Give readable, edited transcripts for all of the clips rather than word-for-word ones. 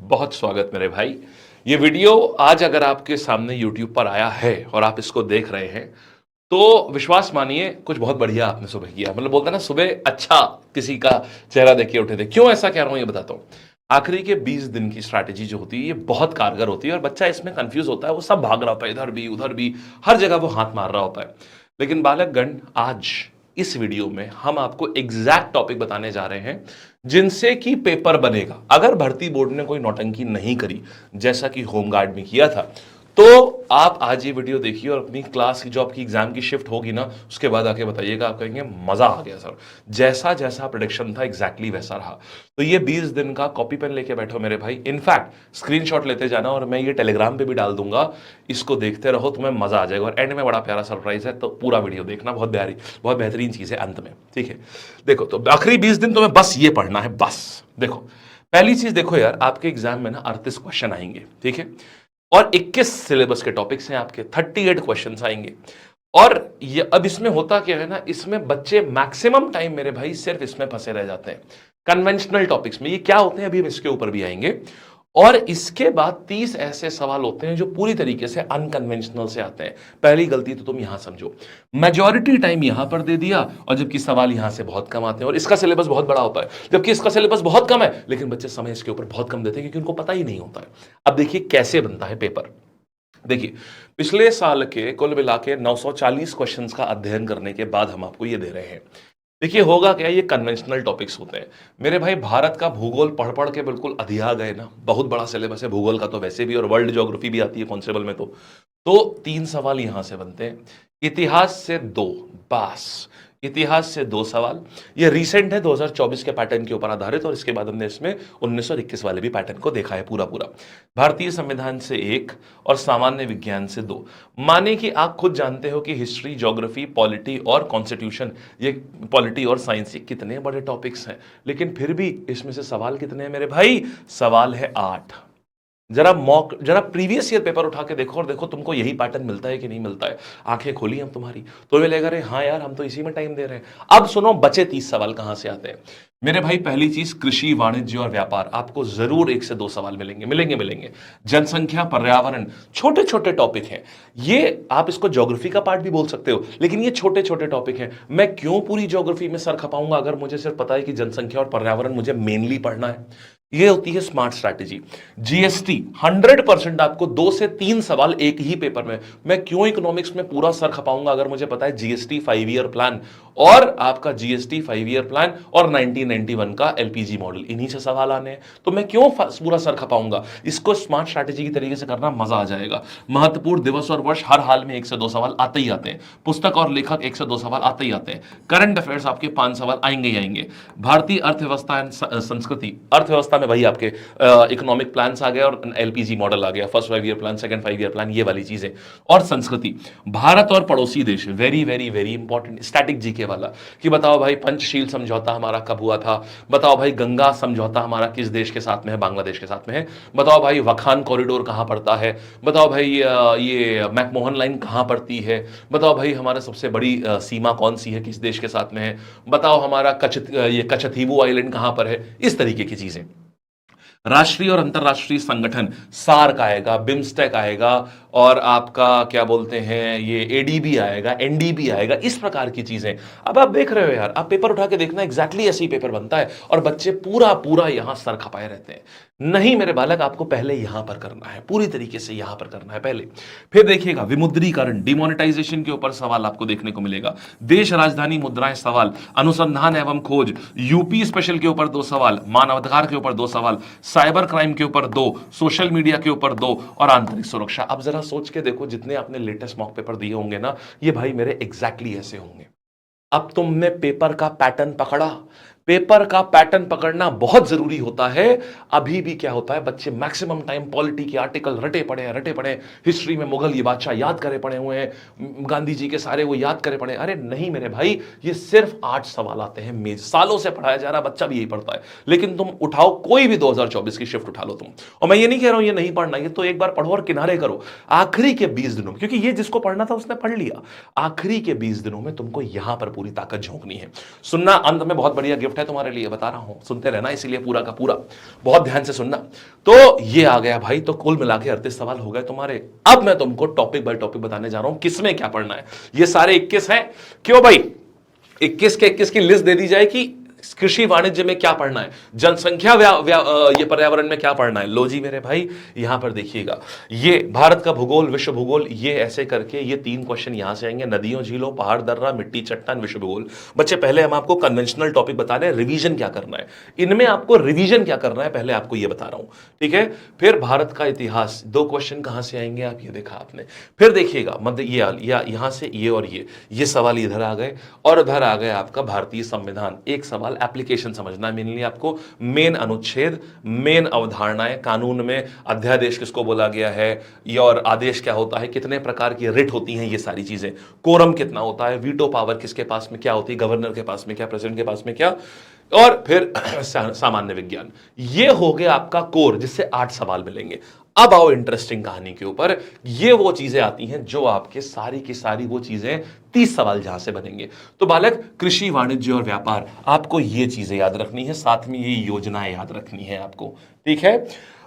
बहुत स्वागत मेरे भाई। ये वीडियो आज अगर आपके सामने YouTube पर आया है और आप इसको देख रहे हैं तो विश्वास मानिए कुछ बहुत बढ़िया आपने सुबह किया। मतलब बोलता है ना, सुबह अच्छा किसी का चेहरा देख के उठे थे। क्यों ऐसा कह रहा हूं ये बताता हूं। आखिरी के 20 दिन की स्ट्रैटेजी जो होती है ये बहुत कारगर होती है और बच्चा इसमें कंफ्यूज होता है। वो सब भाग रहा होता है, इधर भी उधर भी, हर जगह वो हाथ मार रहा होता है। लेकिन बालकगण, आज इस वीडियो में हम आपको एग्जैक्ट टॉपिक बताने जा रहे हैं जिनसे कि पेपर बनेगा। अगर भर्ती बोर्ड ने कोई नौटंकी नहीं करी जैसा कि होमगार्ड में किया था, तो आप आज ये वीडियो देखिए और अपनी क्लास की जो आपकी एग्जाम की शिफ्ट होगी ना, उसके बाद आके बताइएगा। आप कहेंगे मजा आ गया सर, जैसा जैसा प्रेडिक्शन था एग्जैक्टली वैसा रहा। तो ये 20 दिन का कॉपी पेन लेके बैठो मेरे भाई। इनफैक्ट स्क्रीनशॉट लेते जाना और मैं ये टेलीग्राम पे भी डाल दूंगा। इसको देखते रहो, तुम्हें मजा आ जाएगा। और एंड में बड़ा प्यारा सरप्राइज है, तो पूरा वीडियो देखना। बहुत बेहतरीन चीज है अंत में, ठीक है। देखो, तो आखिरी 20 दिन तुम्हें बस ये पढ़ना है। बस देखो, पहली चीज देखो यार, आपके एग्जाम में ना 38 क्वेश्चन आएंगे, ठीक है। और 21 सिलेबस के टॉपिक्स हैं आपके, 38 क्वेश्चंस आएंगे। और ये अब इसमें होता क्या है ना, इसमें बच्चे मैक्सिमम टाइम मेरे भाई सिर्फ इसमें फंसे रह जाते हैं, कन्वेंशनल टॉपिक्स में। ये क्या होते हैं अभी हम इसके ऊपर भी आएंगे। और इसके बाद 30 ऐसे सवाल होते हैं जो पूरी तरीके से अनकन्वेंशनल से आते हैं। पहली गलती तो तुम यहां समझो, मेजॉरिटी टाइम यहां पर दे दिया और जबकि सवाल यहां से बहुत कम आते हैं। और इसका सिलेबस बहुत बड़ा होता है, जबकि इसका सिलेबस बहुत कम है, लेकिन बच्चे समय इसके ऊपर बहुत कम देते हैं क्योंकि उनको पता ही नहीं होता है। अब देखिए कैसे बनता है पेपर। देखिए, पिछले साल के कुल मिला के 940 क्वेश्चंस का अध्ययन करने के बाद हम आपको ये दे रहे हैं। देखिए होगा क्या, ये कन्वेंशनल टॉपिक्स होते हैं मेरे भाई। भारत का भूगोल पढ़ पढ़ के बिल्कुल अधिया गए ना। बहुत बड़ा सिलेबस है भूगोल का तो वैसे भी, और वर्ल्ड ज्योग्राफी भी आती है कांस्टेबल में। तो 3 सवाल यहां से बनते हैं, इतिहास से 2, बस इतिहास से 2 सवाल। ये रीसेंट है, 2024 के पैटर्न के ऊपर आधारित। और इसके बाद हमने इसमें 1921 वाले भी पैटर्न को देखा है पूरा पूरा। भारतीय संविधान से 1 और सामान्य विज्ञान से 2। माने कि आप खुद जानते हो कि हिस्ट्री, ज्योग्राफी, पॉलिटी और कॉन्स्टिट्यूशन, ये पॉलिटी और साइंस, ये कितने बड़े टॉपिक्स हैं। लेकिन फिर भी इसमें से सवाल कितने हैं मेरे भाई? सवाल है 8। जरा प्रीवियस ईयर पेपर उठा के देखो और देखो तुमको यही पैटर्न मिलता है कि नहीं मिलता है। आंखें खोली हम तुम्हारी, तो ये लगेगा, अरे हाँ यार, हम तो इसी में टाइम दे रहे हैं। अब सुनो, बचे 30 सवाल कहां से आते हैं मेरे भाई। पहली चीज, कृषि, वाणिज्य और व्यापार। आपको जरूर 1 से 2 सवाल मिलेंगे। जनसंख्या, पर्यावरण, छोटे छोटे टॉपिक हैं ये। आप इसको ज्योग्राफी का पार्ट भी बोल सकते हो, लेकिन ये छोटे छोटे टॉपिक हैं। मैं क्यों पूरी ज्योग्राफी में सर खपाऊंगा अगर मुझे सिर्फ पता है कि जनसंख्या और पर्यावरण मुझे मेनली पढ़ना है। ये होती है स्मार्ट स्ट्रैटेजी। जीएसटी 100% आपको 2 से 3 सवाल एक ही पेपर में। मैं क्यों इकोनॉमिक्स में पूरा सर खपाऊंगा अगर मुझे पता है जीएसटी 5 ईयर प्लान और आपका जीएसटी 5 ईयर प्लान और 1991 का एलपीजी मॉडल, इन्हीं से सवाल आने हैं। तो मैं क्यों पूरा सर खपाऊंगा? इसको स्मार्ट स्ट्रैटेजी की तरीके से करना, मजा आ जाएगा। महत्वपूर्ण दिवस और वर्ष, हर हाल में 1 से 2 सवाल आते ही आते हैं। पुस्तक और लेखक, 1 से 2 सवाल आते ही आते हैं। करंट अफेयर्स आपके 5 सवाल आएंगे ही आएंगे। भारतीय अर्थव्यवस्था एंड संस्कृति, अर्थव्यवस्था में वही आपके इकोनॉमिक प्लान्स आ गए और एलपीजी मॉडल आ गया, first 5 year plan, second 5 year plan, ये वाली चीजें। और संस्कृति, भारत और पड़ोसी देश, very very very important static GK वाला, कि बताओ भाई पंचशील समझौता हमारा कब हुआ था। बताओ भाई गंगा समझौता हमारा किस देश के साथ में है? बांग्लादेश के साथ में है। बताओ भाई वखान कॉरिडोर कहां पड़ता है? बताओ भाई ये मैकमोहन लाइन कहां पड़ती है? बताओ भाई हमारा सबसे बड़ी सीमा कौन सी है, किस देश के साथ में है? बताओ हमारा कचथीवू आइलैंड कहां पर है? इस तरीके की चीजें। राष्ट्रीय और अंतरराष्ट्रीय संगठन, सार्क आएगा, बिम्स्टेक आएगा, और आपका क्या बोलते हैं, ये एडीबी आएगा, एनडीबी आएगा, इस प्रकार की चीजें। अब आप देख रहे हो यार, आप पेपर उठा के देखना, एग्जैक्टली ऐसे ही पेपर बनता है और बच्चे पूरा पूरा यहां सर खपाए रहते हैं। नहीं मेरे बालक, आपको पहले यहां पर करना है, पूरी तरीके से यहां पर करना है पहले। फिर देखिएगा विमुद्रीकरण, डिमोनेटाइजेशन के ऊपर सवाल आपको देखने को मिलेगा। देश राजधानी मुद्राएं सवाल, अनुसंधान एवं खोज, यूपी स्पेशल के ऊपर 2 सवाल, मानवाधिकार के ऊपर 2 सवाल, साइबर क्राइम के ऊपर 2, सोशल मीडिया के ऊपर 2 और आंतरिक सुरक्षा। अब जरा सोच के देखो, जितने आपने लेटेस्ट मॉक पेपर दिए होंगे ना, ये भाई मेरे एग्जैक्टली ऐसे होंगे। अब तुमने पेपर का पैटर्न पकड़ा। पेपर का पैटर्न पकड़ना बहुत जरूरी होता है। अभी भी क्या होता है, बच्चे मैक्सिमम टाइम पॉलिटी के आर्टिकल रटे पड़े हैं। हिस्ट्री में मुगल ये बादशाह याद करे पड़े हुए हैं, गांधी जी के सारे वो याद करे पड़े। अरे नहीं मेरे भाई, ये सिर्फ 8 सवाल आते हैं। मेज सालों से पढ़ाया जा रहा, बच्चा भी यही पढ़ता है। लेकिन तुम उठाओ कोई भी 2024 की शिफ्ट उठा लो तुम, और मैं ये नहीं कह रहा हूं ये नहीं पढ़ना, ये तो एक बार पढ़ो और किनारे करो। आखिरी के 20 दिनों में, क्योंकि ये जिसको पढ़ना था उसने पढ़ लिया, आखिरी के 20 दिनों में तुमको यहां पर पूरी ताकत झोंकनी है। सुनना, अंत में बहुत बढ़िया गिफ्ट गिफ्ट है तुम्हारे लिए, बता रहा हूं, सुनते रहना, इसीलिए पूरा का पूरा बहुत ध्यान से सुनना। तो ये आ गया भाई, तो कुल मिला के 38 सवाल हो गए तुम्हारे। अब मैं तुमको टॉपिक बाय टॉपिक बताने जा रहा हूं किसमें क्या पढ़ना है। ये सारे 21 हैं, क्यों भाई 21 के 21 की लिस्ट दे दी जाए कि कृषि वाणिज्य में क्या पढ़ना है, जनसंख्या ये पर्यावरण में क्या पढ़ना है। लो जी मेरे भाई, यहां पर देखिएगा, ये भारत का भूगोल, विश्व भूगोल, ये ऐसे करके ये 3 क्वेश्चन यहां से आएंगे, नदियों, झीलों, पहाड़, दर्रा, मिट्टी, चट्टान, विश्व भूगोल। बच्चे पहले हम आपको कन्वेंशनल टॉपिक बता रहे हैं, रिवीजन क्या करना है इनमें, आपको रिवीजन क्या करना है पहले आपको ये बता रहा हूं, ठीक है। फिर भारत का इतिहास, 2 क्वेश्चन कहां से आएंगे आप ये देखा आपने। फिर देखिएगा मध्य, ये यहां से ये और ये सवाल इधर आ गए, और उधर आ गए आपका भारतीय संविधान, एक सवाल एप्लीकेशन समझना है मेनली आपको, मेन अनुच्छेद, मेन अवधारणाएं, कानून में अध्यादेश किसको बोला गया है, ये और आदेश क्या होता है, कितने प्रकार की रिट होती हैं, ये सारी चीजें, कोरम कितना होता है, वीटो पावर किसके पास में क्या होती है, गवर्नर के पास में क्या, प्रेसिडेंट के पास में क्या, और फिर सामान्य विज्ञान। ये हो गया आपका कोर, जिससे 8 सवाल मिलेंगे। अब आओ इंटरेस्टिंग कहानी के ऊपर, ये वो चीजें आती हैं जो आपके सारी की सारी वो चीजें 30 सवाल जहां से बनेंगे। तो बालक, कृषि, वाणिज्य और व्यापार, आपको ये चीजें याद रखनी है, साथ में ये योजनाएं याद रखनी है आपको, ठीक है।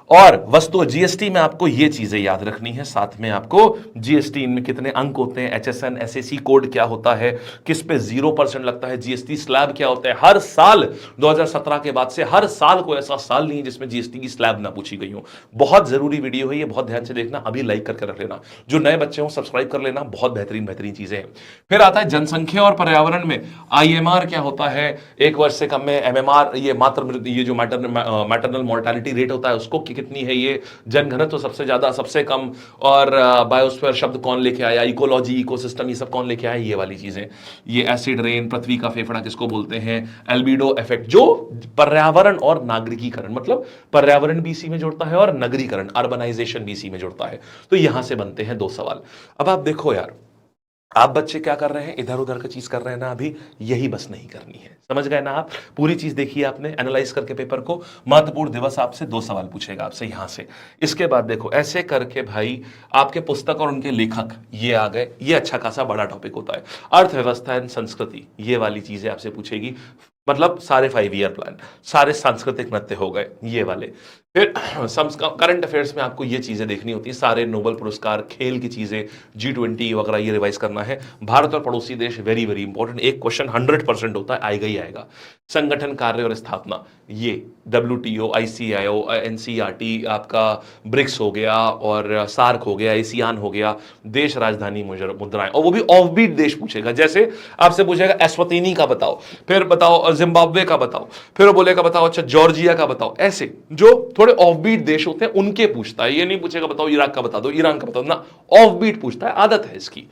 और वस्तु जीएसटी में आपको ये चीजें याद रखनी है, साथ में आपको जीएसटी में कितने अंक होते हैं, एचएसएन एसएसी कोड क्या होता है, किस पे 0% लगता है, जीएसटी स्लैब क्या होता है। हर साल 2017 के बाद से हर साल कोई ऐसा साल नहीं है जिसमें जीएसटी की स्लैब ना पूछी गई हो। बहुत जरूरी वीडियो है ये, बहुत ध्यान से देखना, अभी लाइक करके रख लेना, जो नए बच्चे हो सब्सक्राइब कर लेना, बहुत बेहतरीन बेहतरीन चीजें हैं। फिर आता है जनसंख्या और पर्यावरण में आईएमआर क्या होता है, 1 वर्ष से कम में एमएमआर, ये जो मैटरनल मोर्टेलिटी रेट होता है उसको कितनी है, ये जनघनत्व तो सबसे ज्यादा सबसे कम, और बायोस्फीयर शब्द कौन लेके आया, इकोलॉजी, इकोसिस्टम, ये सब कौन लेके आया, ये वाली चीजें। ये एसिड रेन, पृथ्वी का फेफड़ा किसको बोलते हैं, एल्बिडो इफेक्ट, जो पर्यावरण और नागरिकीकरण, मतलब पर्यावरण भी इसी में जुड़ता है और नगरीकरण, अर्बनाइजेशन भी इसी में जुड़ता है। तो यहां से बनते हैं 2 सवाल। अब आप देखो यार, आप बच्चे क्या कर रहे हैं, इधर उधर का चीज कर रहे हैं ना, अभी यही बस नहीं करनी है, समझ गए ना आप। पूरी चीज देखिए आपने, एनालाइज करके पेपर को, महत्वपूर्ण दिवस आपसे 2 सवाल पूछेगा आपसे यहां से। इसके बाद देखो ऐसे करके भाई आपके पुस्तक और उनके लेखक ये आ गए, ये अच्छा खासा बड़ा टॉपिक होता है। अर्थव्यवस्था एंड संस्कृति, ये वाली चीजें आपसे पूछेगी, मतलब सारे 5 ईयर प्लान, सारे सांस्कृतिक नृत्य हो गए ये वाले। फिर करंट अफेयर्स में आपको ये चीजें देखनी होती है, सारे नोबेल पुरस्कार, खेल की चीजें, G20 वगैरह, ये रिवाइज करना है। भारत और पड़ोसी देश, वेरी वेरी इंपॉर्टेंट, एक क्वेश्चन 100% होता है, आएगा ही आएगा। संगठन, कार्य और स्थापना, ये WTO, ICIO, NCERT, आपका ब्रिक्स हो गया, और सार्क हो गया, एशियान हो गया, देश, राजधानी, मुद्राएं, और वो भी ऑफ बीट देश पूछेगा। जैसे आपसे पूछेगा एस्वातिनी का बताओ, फिर बताओ जिम्बाब्वे का बताओ, फिर बोलेगा बताओ अच्छा जॉर्जिया का बताओ, ऐसे जो थोड़े ऑफ बीट देश होते हैं उनके पूछता है। ये नहीं पूछेगा बताओ इराक का बता दो, ईरान का बताओ ना, ऑफ बीट पूछता है, आदत है इसकी।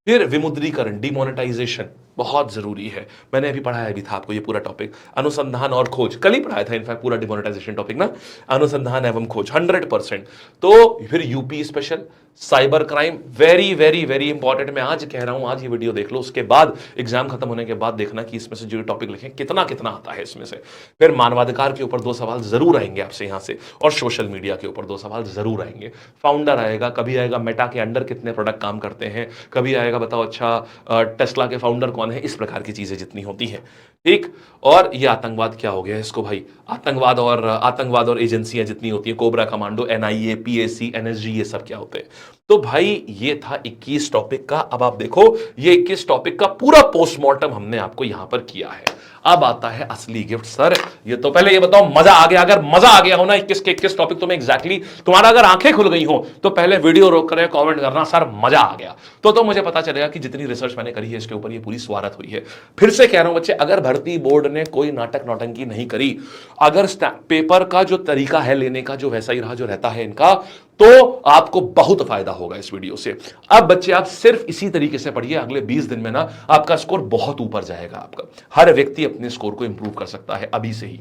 फिर विमुद्रीकरण, डिमोनेटाइजेशन, बहुत जरूरी है, मैंने अभी पढ़ाया भी था आपको ये पूरा टॉपिक। अनुसंधान और खोज, कल ही पढ़ाया था इनफैक्ट पूरा डिमोनेटाइजेशन टॉपिक ना, अनुसंधान एवं खोज 100%। तो फिर UP special, cyber crime, very very very important. मैं आज कह रहा हूं, आज ये वीडियो देख लो, उसके बाद एग्जाम खत्म होने के बाद देखना कि इसमें से जो टॉपिक लिखे कितना कितना आता है इसमें से। फिर मानवाधिकार के ऊपर 2 सवाल जरूर आएंगे आपसे यहां से, और सोशल मीडिया के ऊपर 2 सवाल जरूर आएंगे। फाउंडर आएगा, कभी आएगा मेटा के अंडर कितने प्रोडक्ट काम करते हैं, कभी आएगा बताओ अच्छा टेस्ला के फाउंडर कौन है, इस प्रकार की चीजें जितनी होती हैं, ठीक। और ये आतंकवाद क्या हो गया इसको भाई, आतंकवाद और एजेंसियां जितनी होती है, cobra commando, NIA, PAC, NSG, ये सब क्या होते हैं। तो भाई ये था 21 टॉपिक का। अब आप देखो ये 21 टॉपिक का पूरा पोस्टमार्टम हमने आपको यहां पर किया है। अब आता है असली गिफ्ट। सर ये तो पहले ये बताओ मजा आ गया? अगर मजा आ गया हो ना 21 के 21 टॉपिक तुम्हें एग्जैक्टली तुम्हारा अगर आंखें खुल गई हो तो पहले वीडियो रोक कर कमेंट करना सर मजा आ गया, तो मुझे पता चलेगा कि जितनी रिसर्च मैंने करी है इसके ऊपर ये पूरी स्वारत हुई है। फिर से कह रहा हूं बच्चे, अगर भर्ती बोर्ड ने कोई नाटक नौटंकी नहीं करी, अगर पेपर का जो तरीका है लेने का जो वैसा ही रहा जो रहता है इनका, तो आपको बहुत फायदा होगा इस वीडियो से। अब बच्चे आप सिर्फ इसी तरीके से पढ़िए, अगले 20 दिन में ना आपका स्कोर बहुत ऊपर जाएगा। आपका हर व्यक्ति अपने स्कोर को इंप्रूव कर सकता है अभी से ही।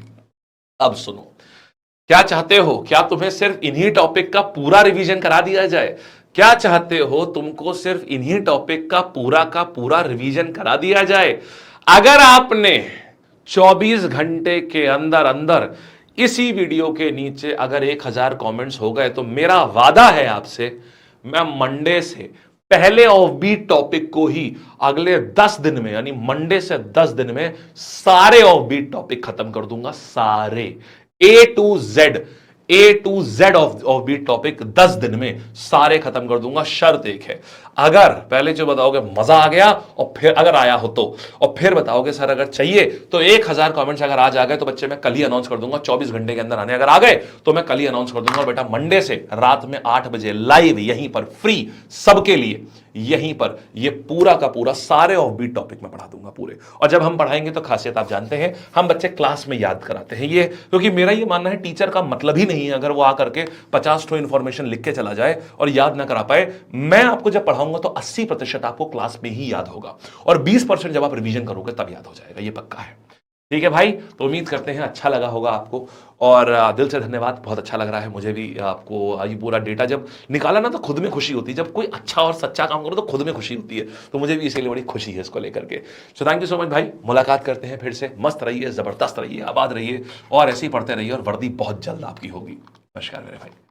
अब सुनो, क्या चाहते हो? क्या तुम्हें सिर्फ इन्हीं टॉपिक का पूरा रिवीजन करा दिया जाए? क्या चाहते हो तुमको सिर्फ इन्हीं टॉपिक का पूरा रिवीजन करा दिया जाए? अगर आपने 24 घंटे के अंदर अंदर इसी वीडियो के नीचे अगर 1000 कमेंट्स हो गए तो मेरा वादा है आपसे, मैं मंडे से पहले ऑफ बीट टॉपिक को ही अगले 10 दिन में, यानी मंडे से 10 दिन में सारे ऑफ बीट टॉपिक खत्म कर दूंगा, सारे A to Z of beat topic 10 दिन में सारे खत्म कर दूंगा। शर्त एक है, अगर पहले जो बताओगे मजा आ गया, और फिर अगर आया हो तो, और फिर बताओगे सर अगर चाहिए तो 1000 कमेंट्स अगर आज आ गए तो बच्चे मैं कल ही अनाउंस कर दूंगा, 24 घंटे के अंदर आने अगर आ गए तो मैं कल ही अनाउंस कर दूंगा। और बेटा मंडे से रात में 8 बजे लाइव यहीं पर फ्री सबके लिए, यहीं पर ये पूरा का पूरा सारे ऑफ बीट टॉपिक में पढ़ा दूंगा पूरे। और जब हम पढ़ाएंगे तो खासियत आप जानते हैं, हम बच्चे क्लास में याद कराते हैं ये, क्योंकि मेरा ये मानना है टीचर का मतलब ही नहीं है अगर वो आकर के 50 ठो इंफॉर्मेशन लिख के चला जाए और याद ना करा पाए। मैं आपको जब पढ़ाऊंगा तो 80% आपको क्लास में ही याद होगा, और 20% जब आप रिवीजन करोगे तब याद हो जाएगा, ये पक्का है। ठीक है भाई, तो उम्मीद करते हैं अच्छा लगा होगा आपको, और दिल से धन्यवाद, बहुत अच्छा लग रहा है मुझे भी। आपको ये पूरा डेटा जब निकाला ना तो खुद में खुशी होती है, जब कोई अच्छा और सच्चा काम करो तो खुद में खुशी होती है, तो मुझे भी इसीलिए बड़ी खुशी है इसको लेकर के। So thank you so much भाई, मुलाकात करते हैं फिर से। मस्त रहिए, जबरदस्त रहिए, आबाद रहिए, और ऐसे ही पढ़ते रहिए, और वर्दी बहुत जल्द आपकी होगी। नमस्कार मेरे भाई।